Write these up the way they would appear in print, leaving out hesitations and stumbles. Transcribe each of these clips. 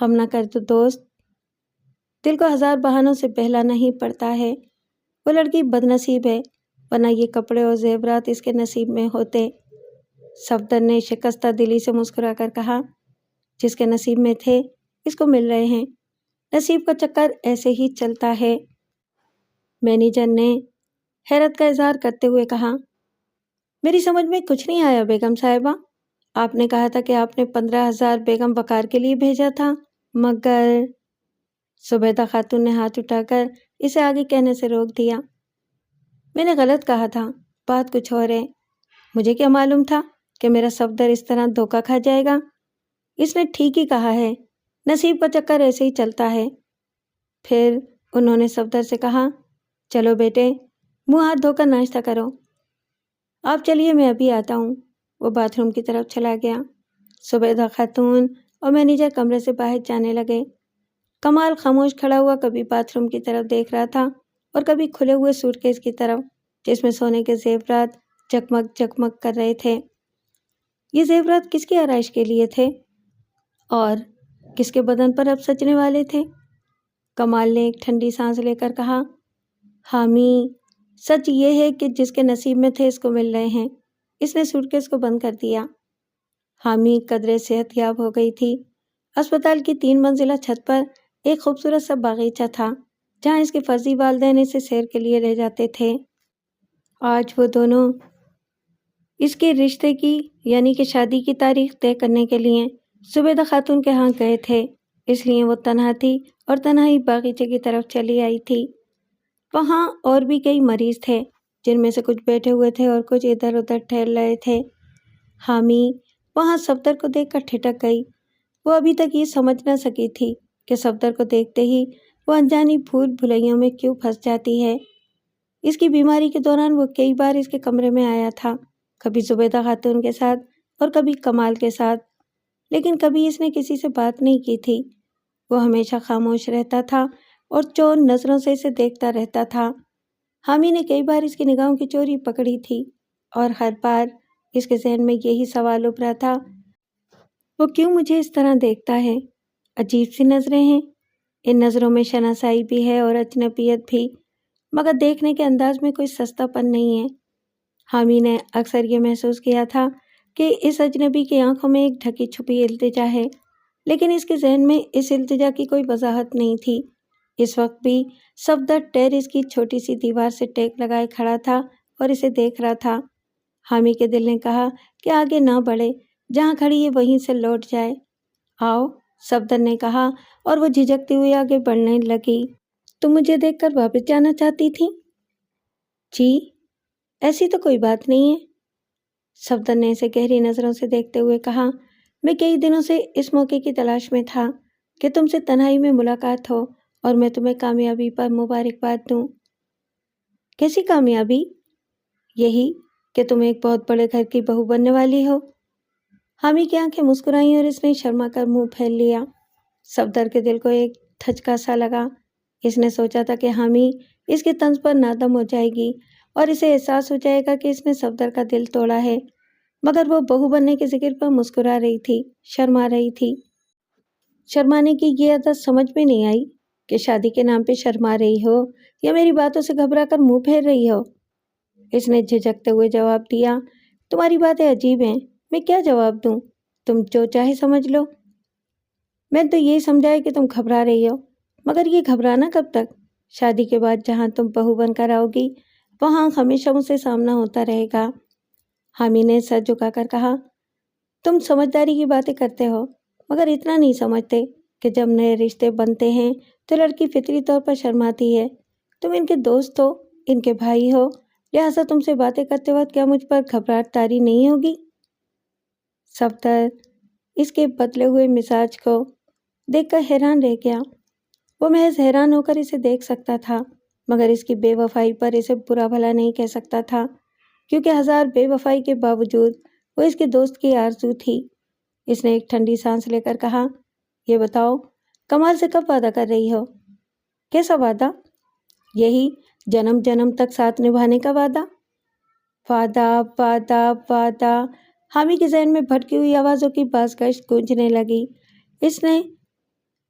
غم نہ کر تو دوست، دل کو ہزار بہانوں سے بہلانا ہی پڑتا ہے۔ وہ لڑکی بد نصیب ہے، ورنہ یہ کپڑے اور زیورات اس کے نصیب میں ہوتے۔ صفدر نے شکستہ دلی سے مسکرا کر کہا، جس کے نصیب میں تھے اس کو مل رہے ہیں، نصیب کا چکر ایسے ہی چلتا ہے۔ مینیجر نے حیرت کا اظہار کرتے ہوئے کہا، میری سمجھ میں کچھ نہیں آیا بیگم صاحبہ، آپ نے کہا تھا کہ آپ نے 15,000 بیگم وقار کے لیے بھیجا تھا، مگر… زبیدہ خاتون نے ہاتھ اٹھا کر اسے آگے کہنے سے روک دیا۔ میں نے غلط کہا تھا، بات کچھ اور ہے۔ مجھے کیا معلوم تھا کہ میرا صفدر اس طرح دھوکہ کھا جائے گا۔ اس نے ٹھیک ہی کہا ہے، نصیب کا چکر ایسے ہی چلتا ہے۔ پھر انہوں نے صفدر سے کہا، چلو بیٹے، منہ ہاتھ دھو کر ناشتہ کرو۔ آپ چلیے، میں ابھی آتا ہوں۔ وہ باتھ روم کی طرف چلا گیا۔ زبیدہ خاتون اور مینیجر کمرے سے باہر جانے لگے۔ کمال خاموش کھڑا ہوا کبھی باتھ روم کی طرف دیکھ رہا تھا اور کبھی کھلے ہوئے سوٹ کیس کی طرف جس میں سونے کے زیورات جگمگ جگمگ کر رہے تھے۔ یہ زیورات کس کی آرائش کے لیے تھے اور کس کے بدن پر اب سجنے والے تھے؟ کمال نے ایک ٹھنڈی سانس لے کر کہا، حامی، سچ یہ ہے کہ جس کے نصیب میں تھے اس کو مل رہے ہیں۔ اس نے سوٹ کیس کو بند کر دیا۔ حامی قدرے صحت یاب ہو گئی تھی۔ اسپتال کی 3 منزلہ چھت پر ایک خوبصورت سا باغیچہ تھا جہاں اس کے فرضی والدین اسے سیر کے لیے لے جاتے تھے۔ آج وہ دونوں اس کے رشتے کی یعنی کہ شادی کی تاریخ طے کرنے کے لیے زبیدہ خاتون کے ہاں گئے تھے، اس لیے وہ تنہا تھی اور تنہا ہی باغیچے کی طرف چلی آئی تھی۔ وہاں اور بھی کئی مریض تھے جن میں سے کچھ بیٹھے ہوئے تھے اور کچھ ادھر ادھر ٹہل رہے تھے۔ حامی وہاں صفدر کو دیکھ کر ٹھٹک گئی۔ وہ ابھی تک یہ سمجھ نہ سکی تھی کہ صفدر کو دیکھتے ہی وہ انجانی بھول بھلیوں میں کیوں پھنس جاتی ہے۔ اس کی بیماری کے دوران وہ کئی بار اس کے کمرے میں آیا تھا، کبھی زبیدہ خاتون کے ساتھ اور کبھی کمال کے ساتھ، لیکن کبھی اس نے کسی سے بات نہیں کی تھی۔ وہ ہمیشہ خاموش رہتا تھا اور چور نظروں سے اسے دیکھتا رہتا تھا۔ حامی نے کئی بار اس کی نگاہوں کی چوری پکڑی تھی اور ہر بار اس کے ذہن میں یہی سوال ابھرا تھا، وہ کیوں مجھے اس طرح دیکھتا ہے؟ عجیب سی نظریں ہیں، ان نظروں میں شناسائی بھی ہے اور اجنبیت بھی، مگر دیکھنے کے انداز میں کوئی سستا پن نہیں ہے۔ حامی نے اکثر یہ محسوس کیا تھا کہ اس اجنبی کی آنکھوں میں ایک ڈھکی چھپی التجا ہے، لیکن اس کے ذہن میں اس التجا کی کوئی وضاحت نہیں تھی۔ اس وقت بھی صفدر ٹیرس کی چھوٹی سی دیوار سے ٹیک لگائے کھڑا تھا اور اسے دیکھ رہا تھا۔ حامی کے دل نے کہا کہ آگے نہ بڑھے، جہاں کھڑی ہے وہیں سے لوٹ جائے۔ آؤ، صفدر نے کہا اور وہ جھجکتی ہوئی آگے بڑھنے لگی۔ تم مجھے دیکھ کر واپس جانا چاہتی تھی؟ جی، ایسی تو کوئی بات نہیں ہے، صفدر نے اسے گہری نظروں سے دیکھتے ہوئے کہا۔ میں کئی دنوں سے اس موقع کی تلاش میں تھا کہ تم سے تنہائی میں ملاقات ہو اور میں تمہیں کامیابی پر مبارکباد دوں۔ کیسی کامیابی؟ یہی کہ تم ایک بہت بڑے گھر کی بہو بننے والی ہو۔ حامی کی آنکھیں مسکرائیں اور اس نے شرما کر منہ پھیل لیا۔ صفدر کے دل کو ایک دھچکا سا لگا۔ اس نے سوچا تھا کہ حامی اس کے طنز پر نادم ہو جائے گی اور اسے احساس ہو جائے گا کہ اس نے صفدر کا دل توڑا ہے، مگر وہ بہو بننے کے ذکر پر مسکرا رہی تھی، شرما رہی تھی۔ شرمانے کی یہ عادت سمجھ میں نہیں آئی کہ شادی کے نام پہ شرما رہی ہو یا میری باتوں سے گھبرا کر منہ پھیر رہی ہو۔ اس نے جھجکتے ہوئے جواب دیا، تمہاری باتیں عجیب ہیں، میں کیا جواب دوں؟ تم جو چاہے سمجھ لو۔ میں تو یہی سمجھا ہے کہ تم گھبرا رہی ہو، مگر یہ گھبرانا کب تک؟ شادی کے بعد جہاں تم بہو بن کر آؤ گی وہاں ہمیشہ مجھ سے سامنا ہوتا رہے گا۔ حامی نے سر جھکا کر کہا، تم سمجھداری کی باتیں کرتے ہو مگر اتنا نہیں سمجھتے کہ جب نئے رشتے بنتے ہیں تو لڑکی فطری طور پر شرماتی ہے۔ تم ان کے دوست ہو، ان کے بھائی ہو، لہٰذا تم سے باتیں کرتے وقت کیا مجھ پر گھبراہٹ طاری نہیں ہوگی؟ صفدر اس کے بدلے ہوئے مزاج کو دیکھ کر حیران رہ گیا۔ وہ محض حیران ہو کر اسے دیکھ سکتا تھا، مگر اس کی بے وفائی پر اسے برا بھلا نہیں کہہ سکتا تھا، کیونکہ ہزار بے وفائی کے باوجود وہ اس کے دوست کی آرزو تھی۔ اس نے ایک ٹھنڈی سانس لے کر کہا، یہ بتاؤ، کمال سے کب وعدہ کر رہی ہو؟ کیسا وعدہ؟ یہی جنم جنم تک ساتھ نبھانے کا وعدہ۔ وعدہ وعدہ وعدہ، حامی کے ذہن میں بھٹکی ہوئی آوازوں کی بازگشت گونجنے لگی۔ اس نے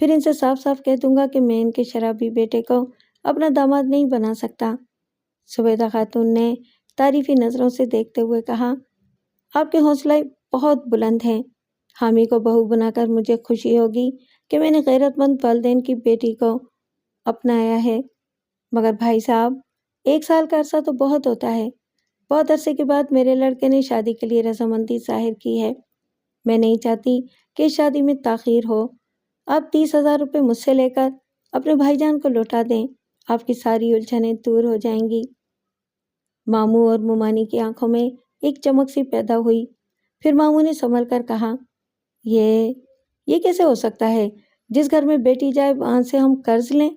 پھر ان سے صاف صاف کہہ دوں گا کہ میں ان کے شرابی بیٹے کو اپنا داماد نہیں بنا سکتا۔ زبیدہ خاتون نے تعریفی نظروں سے دیکھتے ہوئے کہا، آپ کے حوصلہ بہت بلند ہیں۔ حامی کو بہو بنا کر مجھے خوشی ہوگی کہ میں نے غیرت مند والدین کی بیٹی کو اپنایا ہے، مگر بھائی صاحب 1 سال کا عرصہ تو بہت ہوتا ہے۔ بہت عرصے کے بعد میرے لڑکے نے شادی کے لیے رضامندی ظاہر کی ہے۔ میں نہیں چاہتی کہ اس شادی میں تاخیر ہو۔ آپ 30,000 روپے مجھ سے لے کر اپنے بھائی جان کو لوٹا دیں، آپ کی ساری الجھنیں دور ہو جائیں گی۔ ماموں اور مومانی کی آنکھوں میں ایک چمک سی پیدا ہوئی۔ پھر ماموں نے سنبھل کر کہا، یہ کیسے ہو سکتا ہے؟ جس گھر میں بیٹی جائے وہاں سے ہم قرض لیں؟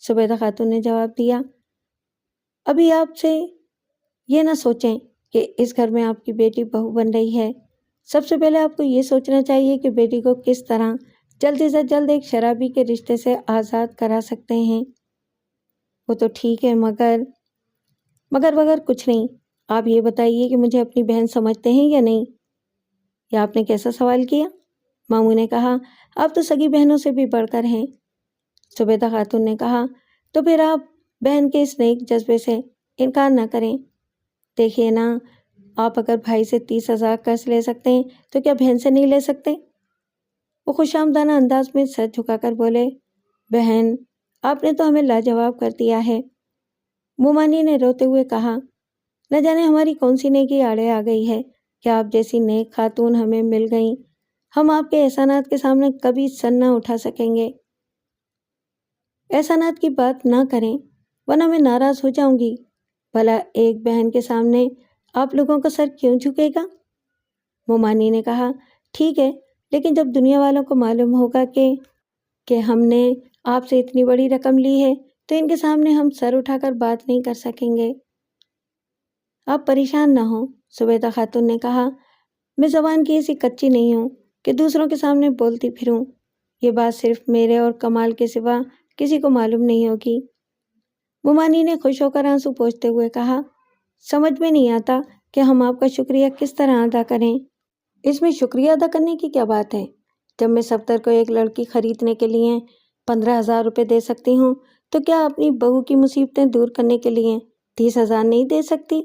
زبیدہ خاتون نے جواب دیا، ابھی آپ سے یہ نہ سوچیں کہ اس گھر میں آپ کی بیٹی بہو بن رہی ہے۔ سب سے پہلے آپ کو یہ سوچنا چاہیے کہ بیٹی کو کس طرح جلد سے جلد ایک شرابی کے رشتے سے آزاد کرا سکتے ہیں۔ وہ تو ٹھیک ہے، مگر کچھ نہیں۔ آپ یہ بتائیے کہ مجھے اپنی بہن سمجھتے ہیں یا نہیں؟ یہ آپ نے کیسا سوال کیا؟ ماموں نے کہا، آپ تو سگی بہنوں سے بھی بڑھ کر ہیں۔ زبیدہ خاتون نے کہا، تو پھر آپ بہن کے اس نیک جذبے سے انکار نہ کریں۔ دیکھیے نا، آپ اگر بھائی سے 30,000 قرض لے سکتے ہیں تو کیا بہن سے نہیں لے سکتے؟ وہ خوش آمدانہ انداز میں سر جھکا کر بولے، بہن، آپ نے تو ہمیں لاجواب کر دیا ہے۔ مومانی نے روتے ہوئے کہا، نہ جانے ہماری کون سی نیکی آڑے آ گئی ہے کہ آپ جیسی نیک خاتون ہمیں مل گئیں۔ ہم آپ کے احسانات کے سامنے کبھی سر نہ اٹھا سکیں گے۔ احسانات کی بات نہ کریں ورنہ میں ناراض ہو جاؤں گی۔ بھلا ایک بہن کے سامنے آپ لوگوں کا سر کیوں جھکے گا؟ مومانی نے کہا، ٹھیک ہے، لیکن جب دنیا والوں کو معلوم ہوگا کہ ہم نے آپ سے اتنی بڑی رقم لی ہے تو ان کے سامنے ہم سر اٹھا کر بات نہیں کر سکیں گے۔ آپ پریشان نہ ہوں، زبیدہ خاتون نے کہا، میں زبان کی ایسی کچی نہیں ہوں کہ دوسروں کے سامنے بولتی پھروں۔ یہ بات صرف میرے اور کمال کے سوا کسی کو معلوم نہیں ہوگی۔ مومانی نے خوش ہو کر آنسو پوچھتے ہوئے کہا، سمجھ میں نہیں آتا کہ ہم آپ کا شکریہ کس طرح ادا کریں۔ اس میں شکریہ ادا کرنے کی کیا بات ہے؟ جب میں صفدر کو ایک لڑکی خریدنے کے لیے 15,000 روپے دے سکتی ہوں تو کیا اپنی بہو کی مصیبتیں دور کرنے کے لیے 30,000 نہیں دے سکتی؟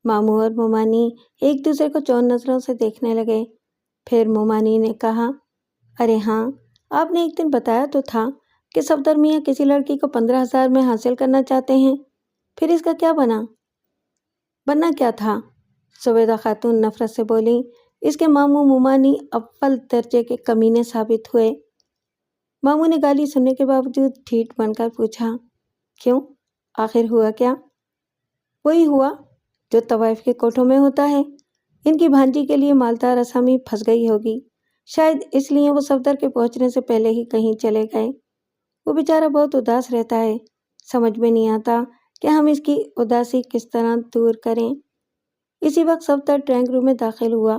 ماموں اور مومانی ایک دوسرے کو چون نظروں سے دیکھنے لگے۔ پھر مومانی نے کہا، ارے ہاں، آپ نے ایک دن بتایا تو تھا کہ صفدر میاں کسی لڑکی کو 15,000 میں حاصل کرنا چاہتے ہیں، پھر اس کا کیا بنا؟ بننا کیا تھا؟ زبیدہ خاتون نفرت سے بولی، اس کے ماموں مومانی اول درجے کے کمینے ثابت ہوئے۔ ماموں نے گالی سننے کے باوجود ڈھیٹ بن کر پوچھا، کیوں؟ آخر ہوا کیا؟ وہی ہوا جو طوائف کے کوٹھوں میں ہوتا ہے۔ ان کی بھانجی کے لیے مالدار اسامی پھنس گئی ہوگی، شاید اس لیے وہ صفدر کے پہنچنے سے پہلے ہی کہیں چلے گئے۔ وہ بیچارہ بہت اداس رہتا ہے، سمجھ میں نہیں آتا کہ ہم اس کی اداسی کس طرح دور کریں۔ اسی وقت صفدر ڈرائنگ روم میں داخل ہوا۔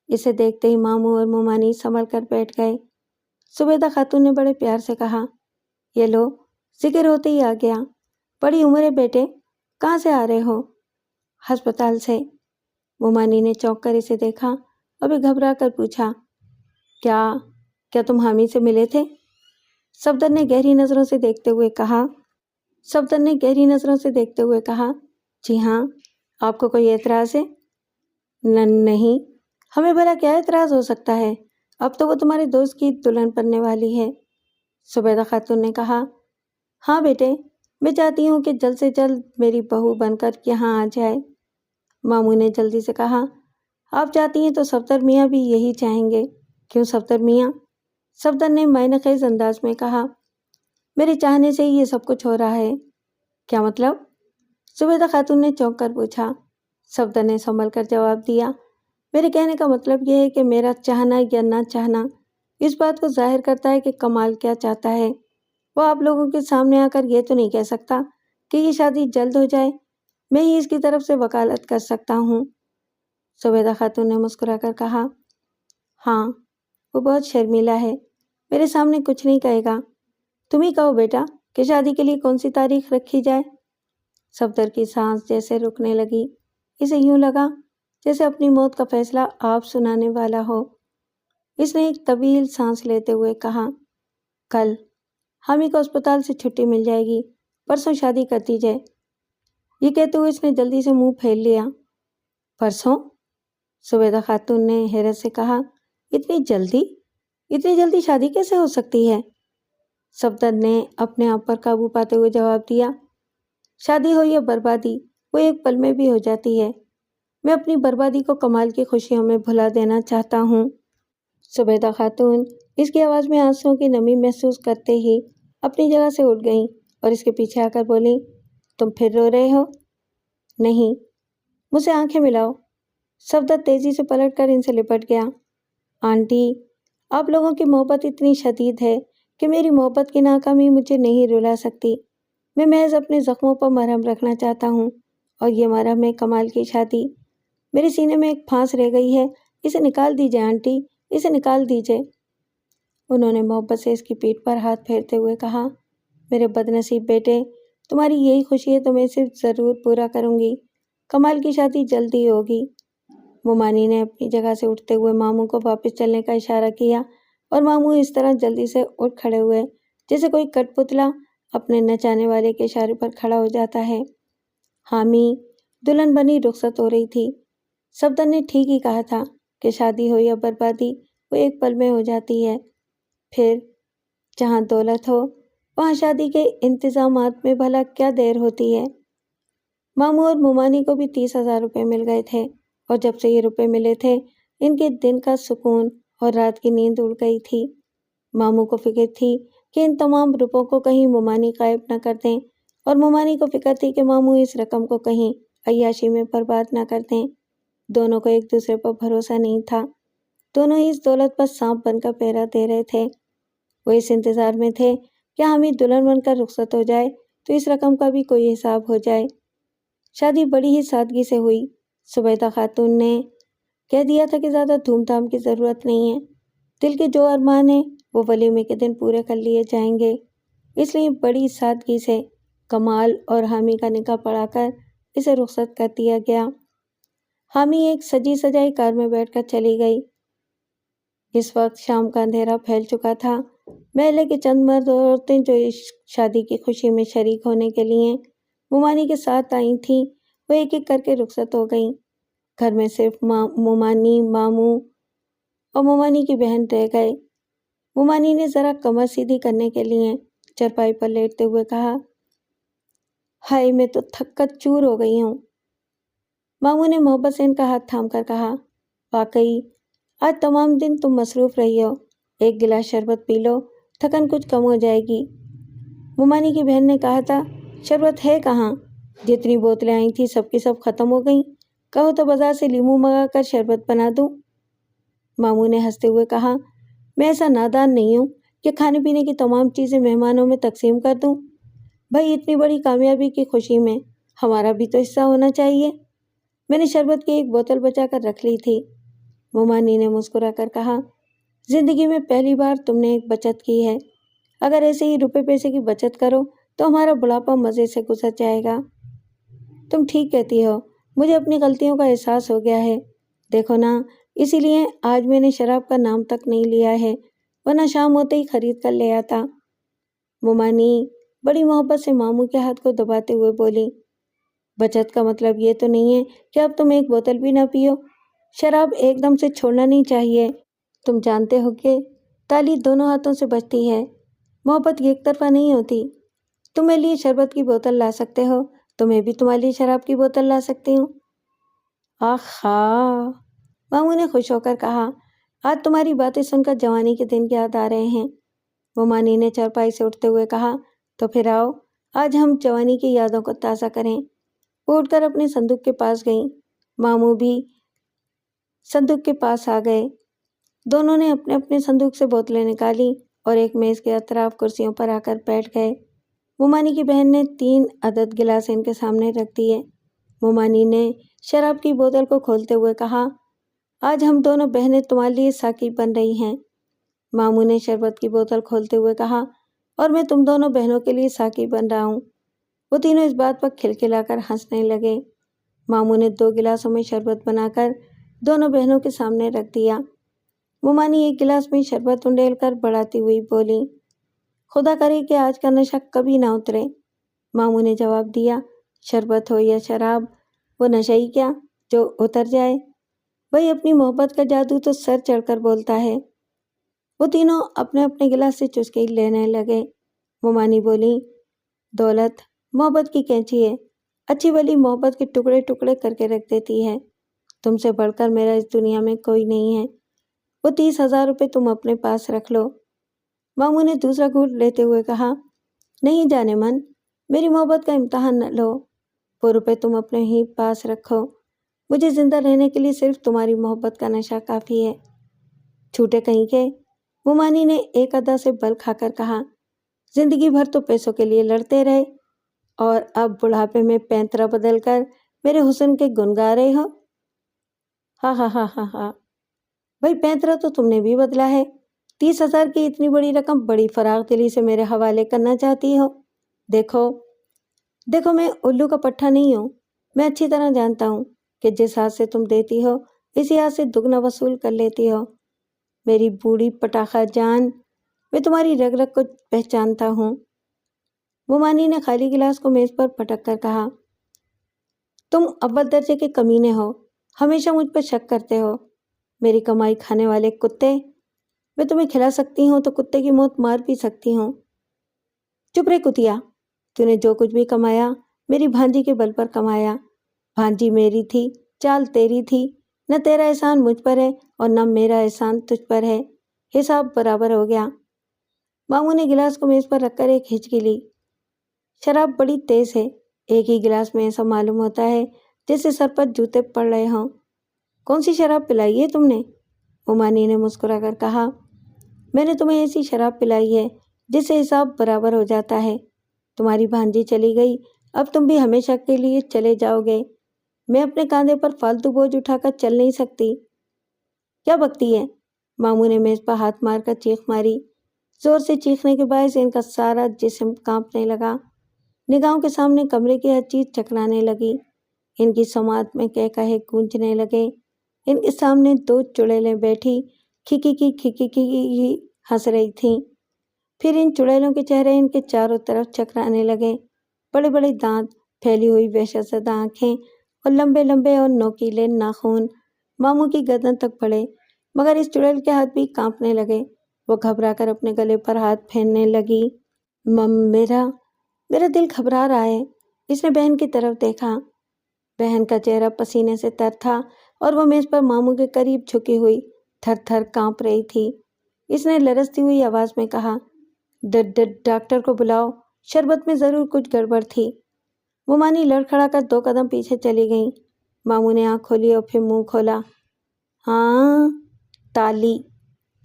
اسے دیکھتے ہی ماموں اور مومانی سنبھل کر بیٹھ گئے۔ زبیدہ خاتون نے بڑے پیار سے کہا، یہ لو، ذکر ہوتے ہی آ گیا۔ بڑی عمر ہے بیٹے، کہاں سے آ رہے ہو؟ ہسپتال سے۔ مومانی نے چونک کر اسے دیکھا اور بھی گھبرا کر پوچھا، کیا تم حامی سے ملے تھے؟ صفدر نے گہری نظروں سے دیکھتے ہوئے کہا، جی ہاں، آپ کو کوئی اعتراض ہے؟ نہیں، ہمیں بھلا کیا اعتراض ہو سکتا ہے؟ اب تو وہ تمہارے دوست کی دلہن بننے والی ہے۔ زبیدہ خاتون نے کہا، ہاں بیٹے، میں چاہتی ہوں کہ جلد سے جلد میری بہو بن کر یہاں آ جائے۔ ماموں نے جلدی سے کہا، آپ چاہتی ہیں تو صفدر میاں بھی یہی چاہیں گے۔ کیوں صفدر میاں؟ صفدر نے معنی خیز انداز میں کہا، میرے چاہنے سے ہی یہ سب کچھ ہو رہا ہے۔ کیا مطلب؟ زبیدہ خاتون نے چونک کر پوچھا۔ صفدر نے سنبھل کر جواب دیا، میرے کہنے کا مطلب یہ ہے کہ میرا چاہنا یا نہ چاہنا اس بات کو ظاہر کرتا ہے کہ کمال کیا چاہتا ہے۔ وہ آپ لوگوں کے سامنے آ کر یہ تو نہیں کہہ سکتا کہ یہ شادی جلد ہو جائے، میں ہی اس کی طرف سے وکالت کر سکتا ہوں۔ زبیدہ خاتون نے مسکرا کر کہا، ہاں، وہ بہت شرمیلا ہے، میرے سامنے کچھ نہیں کہے گا۔ تم ہی کہو بیٹا کہ شادی کے لیے کون سی تاریخ رکھی جائے؟ صفدر کی سانس جیسے رکنے لگی، اسے یوں لگا جیسے اپنی موت کا فیصلہ آپ سنانے والا ہو۔ اس نے ایک طویل سانس لیتے ہوئے کہا، کل حامی کو اسپتال سے چھٹی مل جائے گی، پرسوں شادی کر دی جائے۔ یہ کہتے ہوئے اس نے جلدی سے منہ پھیر لیا۔ پرسوں؟ زبیدہ خاتون نے حیرت سے کہا، اتنی جلدی شادی کیسے ہو سکتی ہے؟ صفدر نے اپنے آپ پر قابو پاتے ہوئے جواب دیا، شادی ہو یا بربادی، وہ ایک پل میں بھی ہو جاتی ہے۔ میں اپنی بربادی کو کمال کی خوشیوں میں بھلا دینا چاہتا ہوں۔ زبیدہ خاتون اس کی آواز میں آنسوؤں کی نمی محسوس کرتے ہی اپنی جگہ سے اٹھ گئیں اور اس کے پیچھے آ کر بولیں، تم پھر رو رہے ہو؟ نہیں، مجھ سے آنکھیں ملاؤ۔ صفدر تیزی سے پلٹ کر ان سے لپٹ گیا۔ آنٹی، آپ لوگوں کی محبت اتنی شدید ہے کہ میری محبت کی ناکامی مجھے نہیں رلا سکتی۔ میں محض اپنے زخموں پر مرہم رکھنا چاہتا ہوں، اور یہ مرہم ہے کمال کی شادی۔ میرے سینے میں ایک پھانس رہ گئی ہے، اسے نکال دیجئے آنٹی، اسے نکال دیجئے۔ انہوں نے محبت سے اس کی پیٹھ پر ہاتھ پھیرتے ہوئے کہا، میرے بد نصیب بیٹے، تمہاری یہی خوشی ہے تو میں اسے ضرور پورا کروں گی۔ کمال کی شادی جلد ہی ہوگی۔ مومانی نے اپنی جگہ سے اٹھتے ہوئے ماموں کو واپس چلنے کا اشارہ کیا اور ماموں اس طرح جلدی سے اٹھ کھڑے ہوئے جیسے کوئی کٹ پتلا اپنے نچانے والے کے اشارے پر کھڑا ہو جاتا ہے۔ حامی دلہن بنی رخصت ہو رہی تھی۔ صفدر نے ٹھیک ہی کہا تھا کہ شادی ہو یا بربادی وہ ایک پل میں ہو جاتی ہے۔ پھر جہاں دولت ہو وہاں شادی کے انتظامات میں بھلا کیا دیر ہوتی ہے؟ ماموں اور مومانی کو بھی 30,000 روپے مل گئے تھے، اور جب سے یہ روپے ملے تھے ان کے دن کا سکون اور رات کی نیند اڑ گئی تھی۔ ماموں کو فکر تھی کہ ان تمام روپوں کو کہیں مومانی غائب نہ کر دیں، اور مومانی کو فکر تھی کہ ماموں اس رقم کو کہیں عیاشی میں برباد نہ کر دیں۔ دونوں کو ایک دوسرے پر بھروسہ نہیں تھا، دونوں ہی اس دولت پر سانپ بن کر پہرا دے رہے تھے۔ وہ اس انتظار میں تھے کہ حامی دلہن بن کر رخصت ہو جائے تو اس رقم کا بھی کوئی حساب ہو جائے۔ شادی بڑی ہی سادگی سے ہوئی۔ زبیدہ خاتون نے کہہ دیا تھا کہ زیادہ دھوم دھام کی ضرورت نہیں ہے، دل کے جو ارمان ہیں وہ ولیمے کے دن پورے کر لیے جائیں گے، اس لیے بڑی سادگی سے کمال اور حامی کا نکاح پڑھا کر اسے رخصت کر دیا گیا۔ حامی ایک سجی سجائی کار میں بیٹھ کر چلی گئی۔ اس وقت شام کا اندھیرا پھیل چکا تھا۔ محلے کے چند مرد اور عورتیں جو اس شادی کی خوشی میں شریک ہونے کے لیے مومانی کے ساتھ آئی تھیں وہ ایک ایک کر کے رخصت ہو گئیں۔ گھر میں صرف مومانی، ماموں اور مومانی کی بہن رہ گئے۔ مومانی نے ذرا کمر سیدھی کرنے کے لیے چرپائی پر لیٹتے ہوئے کہا، ہائے میں تو تھک کر چور ہو گئی ہوں۔ ماموں نے محبت سے ان کا ہاتھ تھام کر کہا، واقعی آج تمام دن تم مصروف رہی ہو، ایک گلاس شربت پی لو، تھکن کچھ کم ہو جائے گی۔ مومانی کی بہن نے کہا تھا، شربت ہے کہاں؟ جتنی بوتلیں آئی تھیں سب کی سب ختم ہو گئیں، کہو تو بازار سے لیموں منگا کر شربت بنا دوں۔ ماموں نے ہنستے ہوئے کہا، میں ایسا نادان نہیں ہوں کہ کھانے پینے کی تمام چیزیں مہمانوں میں تقسیم کر دوں۔ بھائی اتنی بڑی کامیابی کی خوشی میں ہمارا بھی تو حصہ ہونا چاہیے۔ میں نے شربت کی ایک بوتل بچا کر رکھ لی تھی۔ مومانی نے مسکرا کر کہا، زندگی میں پہلی بار تم نے ایک بچت کی ہے۔ اگر ایسے ہی روپے پیسے کی بچت کرو تو ہمارا بڑھاپا مزے سے گزر جائے گا۔ تم ٹھیک کہتی ہو، مجھے اپنی غلطیوں کا احساس ہو گیا ہے۔ دیکھو نا، اسی لیے آج میں نے شراب کا نام تک نہیں لیا ہے، ورنہ شام ہوتے ہی خرید کر لے آتا۔ مومانی بڑی محبت سے ماموں کے ہاتھ کو دباتے ہوئے بولی، بچت کا مطلب یہ تو نہیں ہے کہ اب تم ایک بوتل بھی نہ پیو۔ شراب ایک دم سے چھوڑنا نہیں چاہیے۔ تم جانتے ہو کہ تالی دونوں ہاتھوں سے بجتی ہے، محبت ایک طرفہ نہیں ہوتی۔ تم میرے لیے شربت کی بوتل لا سکتے ہو تو میں بھی تمہارے لیے شراب کی بوتل لا سکتی ہوں۔ آخا، ماموں نے خوش ہو کر کہا، آج تمہاری باتیں سن کر جوانی کے دن یاد آ رہے ہیں۔ مومانی نے چارپائی سے اٹھتے ہوئے کہا، تو پھر آؤ آج ہم جوانی کی یادوں کو تازہ کریں۔ وہ اٹھ کر اپنے صندوق کے پاس گئیں۔ ماموں بھی صندوق کے پاس آ گئے۔ دونوں نے اپنے اپنے صندوق سے بوتلیں نکالی اور ایک میز کے اطراف کرسیوں پر آ کر بیٹھ گئے۔ مومانی کی بہن نے 3 عدد گلاس ان کے سامنے رکھ دیے۔ مومانی نے شراب کی بوتل کو کھولتے ہوئے کہا، آج ہم دونوں بہنیں تمہارے لیے ساقی بن رہی ہیں۔ ماموں نے شربت کی بوتل کھولتے ہوئے کہا، اور میں تم دونوں بہنوں کے لیے ساقی بن رہا ہوں۔ وہ تینوں اس بات پر کھلکھلا کر ہنسنے لگے۔ ماموں نے 2 گلاسوں میں شربت بنا کر دونوں بہنوں کے سامنے رکھ دیا۔ مومانی ایک گلاس میں شربت انڈیل کر بڑھاتی ہوئی بولی۔ خدا کرے کہ آج کا نشہ کبھی نہ اترے، ماموں نے جواب دیا۔ شربت ہو یا شراب، وہ نشہ ہی کیا جو اتر جائے؟ بھائی اپنی محبت کا جادو تو سر چڑھ کر بولتا ہے۔ وہ تینوں اپنے اپنے گلاس سے چسکی لینے لگے۔ مومانی بولی، دولت محبت کی کینچی ہے، اچھی بھلی محبت کے ٹکڑے ٹکڑے کر کے رکھ دیتی ہے۔ تم سے بڑھ کر میرا اس دنیا میں کوئی نہیں ہے۔ وہ 30,000 روپے تم اپنے پاس رکھ لو۔ ماموں نے دوسرا گھونٹ لیتے ہوئے کہا، نہیں جانے من، میری محبت کا امتحان نہ لو، وہ روپے تم اپنے ہی پاس رکھو، مجھے زندہ رہنے کے لیے صرف تمہاری محبت کا نشہ کافی ہے۔ چھوٹے کہیں کے، مومانی نے ایک ادا سے بل کھا کر کہا، زندگی بھر تو پیسوں کے لیے لڑتے رہے اور اب بڑھاپے میں پینترا بدل کر میرے حسن کے گن گا رہے ہو۔ ہاں ہاں ہاں ہاں ہاں، بھائی پینترا تو تم نے بھی بدلا ہے۔ 30,000 کی اتنی بڑی رقم بڑی فراغ دلی سے میرے حوالے کرنا چاہتی ہو۔ دیکھو میں الو کا پٹھا نہیں ہوں، میں اچھی طرح جانتا ہوں کہ جس ہاتھ سے تم دیتی ہو اسی ہاتھ سے دگنا وصول کر لیتی ہو۔ میری بوڑھی پٹاخہ جان، میں تمہاری رگ رگ کو پہچانتا ہوں۔ مومانی نے خالی گلاس کو میز پر پٹک کر کہا، تم اول درجے کے کمینے ہو، ہمیشہ مجھ پر شک کرتے ہو۔ میری کمائی کھانے والے کتے، میں تمہیں کھلا سکتی ہوں تو کتے کی موت مار بھی سکتی ہوں۔ چپ رے کتیا، تو نے جو کچھ بھی کمایا میری بھانجی کے بل پر کمایا۔ بھانجی میری تھی، چال تیری تھی، نہ تیرا احسان مجھ پر ہے اور نہ میرا احسان تجھ پر ہے، حساب برابر ہو گیا۔ ماموں نے گلاس کو میز پر رکھ کر ایک ہچکی لی۔ شراب بڑی تیز ہے، ایک ہی گلاس میں ایسا معلوم ہوتا ہے جیسے سر پر جوتے پڑ رہے ہوں۔ کون سی شراب پلائی ہے تم نے؟ مومانی نے مسکرا کر کہا، میں نے تمہیں ایسی شراب پلائی ہے جس سے حساب برابر ہو جاتا ہے۔ تمہاری بھانجی چلی گئی، اب تم بھی ہمیشہ کے لیے چلے جاؤ گے۔ میں اپنے کاندھے پر فالتو بوجھ اٹھا کر چل نہیں سکتی۔ کیا بکتی ہے؟ ماموں نے میز پر ہاتھ مار کر چیخ ماری۔ زور سے چیخنے کے باعث ان کا سارا جسم کانپنے لگا۔ نگاہوں کے سامنے کمرے کی ہر چیز چکرانے لگی۔ ان کی سماعت میں قہقہے گونجنے لگے۔ ان کے سامنے دو چڑیلیں بیٹھی کھی ہنس رہی تھیں۔ پھر ان چڑیلوں کے چہرے ان کے چاروں طرف چکرانے لگے۔ بڑے بڑے دانت، پھیلی ہوئی وحشت زدہ آنکھیں اور لمبے لمبے اور نوکیلے ناخن ماموں کی گردن تک بڑھے، مگر اس چڑیل کے ہاتھ بھی کانپنے لگے۔ وہ گھبرا کر اپنے گلے پر ہاتھ پھیرنے لگی۔ میرا دل گھبرا رہا ہے۔ اس نے بہن کی طرف دیکھا۔ بہن کا چہرہ پسینے سے تر تھا اور وہ میز پر ماموں کے قریب جھکی ہوئی تھر تھر کانپ رہی تھی۔ اس نے لرزتی ہوئی آواز میں کہا، ڈاکٹر کو بلاؤ، شربت میں ضرور کچھ گڑبڑ تھی۔ مومانی لڑکھڑا کر 2 قدم پیچھے چلی گئیں۔ ماموں نے آنکھ کھولی اور پھر منہ کھولا۔ ہاں،